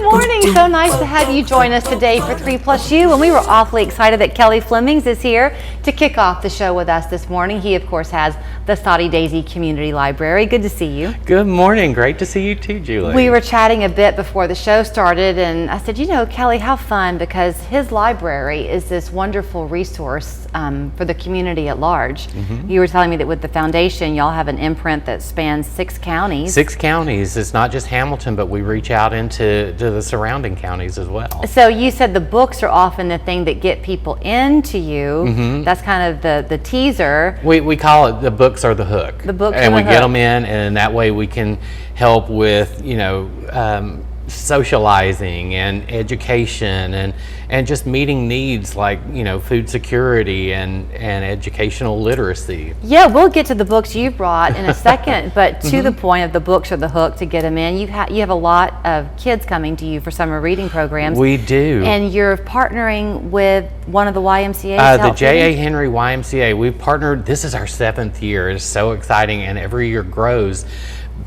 morning. So nice to have you join us today for 3+U, and we were awfully excited that Kelly Flemings is here to kick off the show with us this morning. He, of course, has the Soddy Daisy Community Library. Good to see you. Good morning. Great to see you too, Julie. We were chatting a bit before the show started, and I said, you know, Kelly, how fun, because his library is this wonderful resource for the community at large. You were telling me that with the foundation, y'all have an imprint that spans 6 counties. 6 counties. It's not just Hamilton, but we reach out into the surrounding counties as well. So you said the books are often the thing that get people into you. That's kind of the teaser. We call it the books are the hook. The books and are we the get hook. them in, and that way we can help with, you know, socializing and education and just meeting needs like, you know, food security and educational literacy. Yeah, we'll get to the books you brought in a second, but to the point of the books are the hook to get them in. You have a lot of kids coming to you for summer reading programs. We do. And you're partnering with one of the YMCA's. The J.A. Henry YMCA. We've partnered, this is our 7th year. It's so exciting, and every year grows,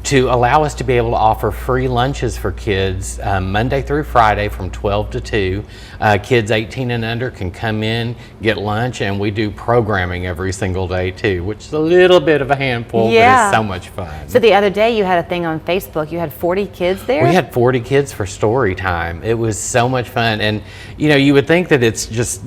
to allow us to be able to offer free lunches for kids Monday through Friday from 12 to 2. Kids 18 and under can come in, get lunch, and we do programming every single day too, which is a little bit of a handful, but it's so much fun. So the other day you had a thing on Facebook. You had 40 kids there? We had 40 kids for story time. It was so much fun. And you know, you would think that it's just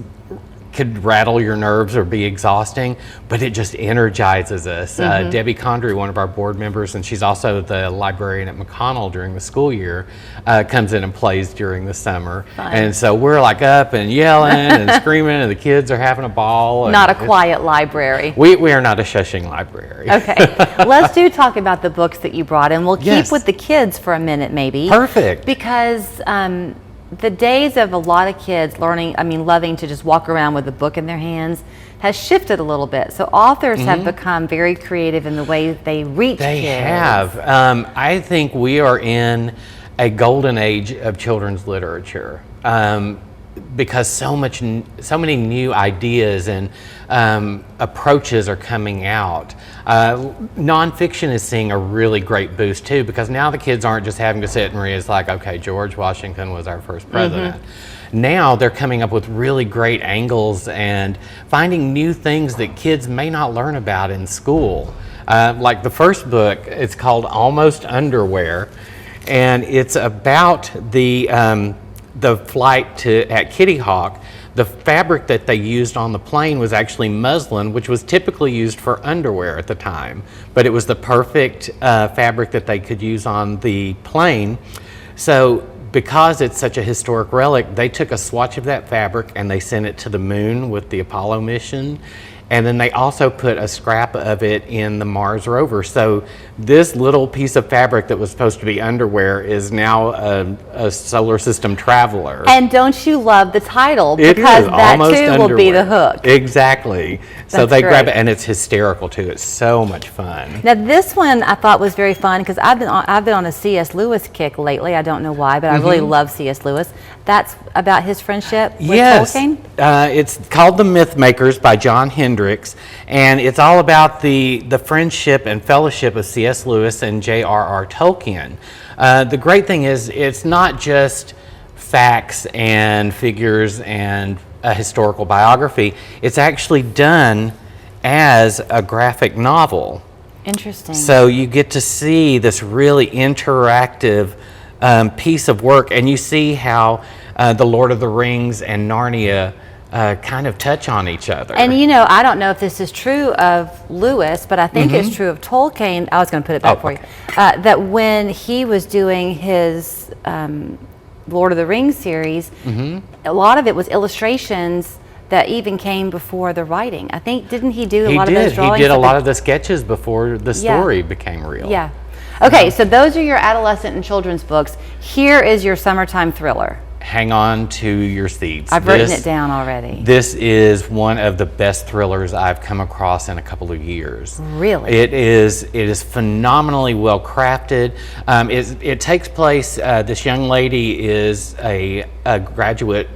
could rattle your nerves or be exhausting, but it just energizes us. Debbie Condry, one of our board members, and she's also the librarian at McConnell during the school year, comes in and plays during the summer. And so we're like up and yelling and screaming, and the kids are having a ball. Not a quiet library. We are not a shushing library. Okay, let's talk about the books that you brought, and we'll keep with the kids for a minute maybe. Perfect. Because the days of a lot of kids loving to just walk around with a book in their hands has shifted a little bit. So authors have become very creative in the way that they reach kids. They have. I think we are in a golden age of children's literature. Because so many new ideas and approaches are coming out. Nonfiction is seeing a really great boost too, because now the kids aren't just having to sit and read. It's like, okay, George Washington was our first president. Now they're coming up with really great angles and finding new things that kids may not learn about in school. Like the first book, it's called Almost Underwear, and it's about the flight at Kitty Hawk. The fabric that they used on the plane was actually muslin, which was typically used for underwear at the time, but it was the perfect fabric that they could use on the plane. So because it's such a historic relic, they took a swatch of that fabric and they sent it to the moon with the Apollo mission. And then they also put a scrap of it in the Mars rover. So this little piece of fabric that was supposed to be underwear is now a solar system traveler. And don't you love the title? Because that too will be the hook. Exactly. So they grab it, and it's hysterical too. It's so much fun. Now this one I thought was very fun because I've been on a C.S. Lewis kick lately. I don't know why, but I really love C.S. Lewis. That's about his friendship with Tolkien? It's called The Myth Makers by John Hendricks, and it's all about the friendship and fellowship of C.S. Lewis and J.R.R. Tolkien. The great thing is it's not just facts and figures and a historical biography. It's actually done as a graphic novel. Interesting. So you get to see this really interactive piece of work, and you see how the Lord of the Rings and Narnia kind of touch on each other. And you know, I don't know if this is true of Lewis, but I think it's true of Tolkien. I was going to put it back for you. That when he was doing his Lord of the Rings series, a lot of it was illustrations that even came before the writing. I think, didn't he do a lot of those drawings? He did a lot of the sketches before the story became real. Yeah. Okay, so those are your adolescent and children's books. Here is your summertime thriller. Hang on to your seats. I've written it down already. This is one of the best thrillers I've come across in a couple of years. Really? It is phenomenally well crafted. It takes place, this young lady is a graduate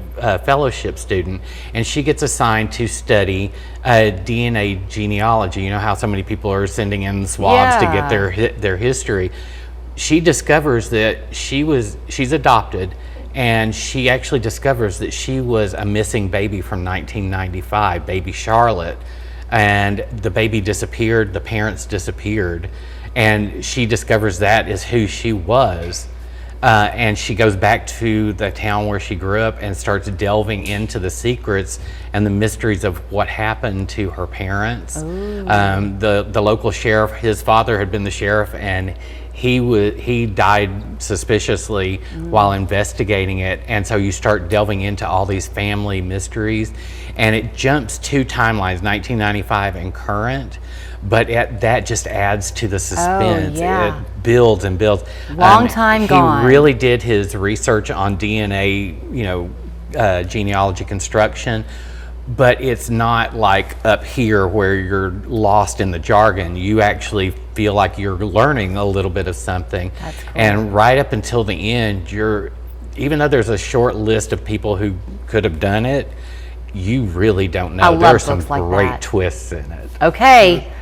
fellowship student, and she gets assigned to study DNA genealogy. You know how so many people are sending in swabs to get their history. She discovers that she's adopted, and she actually discovers that she was a missing baby from 1995, baby Charlotte, and the baby disappeared, the parents disappeared, and she discovers that is who she was. And she goes back to the town where she grew up and starts delving into the secrets and the mysteries of what happened to her parents. The local sheriff, his father had been the sheriff, and he died suspiciously while investigating it. And so you start delving into all these family mysteries, and it jumps 2 timelines, 1995 and current. But that just adds to the suspense. It builds and builds. Long time gone. He really did his research on DNA, genealogy construction, but it's not like up here where you're lost in the jargon. You actually feel like you're learning a little bit of something. That's cool. And right up until the end, even though there's a short list of people who could have done it, you really don't know. There are some great twists in it. Okay.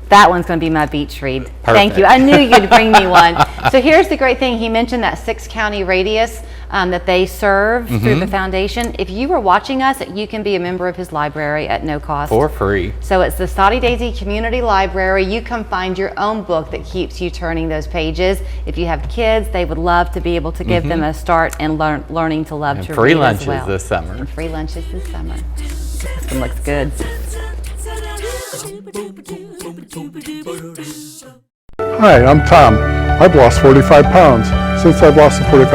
That one's going to be my beach read. Perfect. Thank you. I knew you'd bring me one. So here's the great thing. He mentioned that 6-county radius that they serve through the foundation. If you were watching us, you can be a member of his library at no cost. For free. So it's the Soddy Daisy Community Library. You can find your own book that keeps you turning those pages. If you have kids, they would love to be able to give them a start and learning to love to free read lunches as well. this summer. And free lunches this summer. This one looks good. Hi, I'm Tom. I've lost 45 pounds. Since I've lost the 45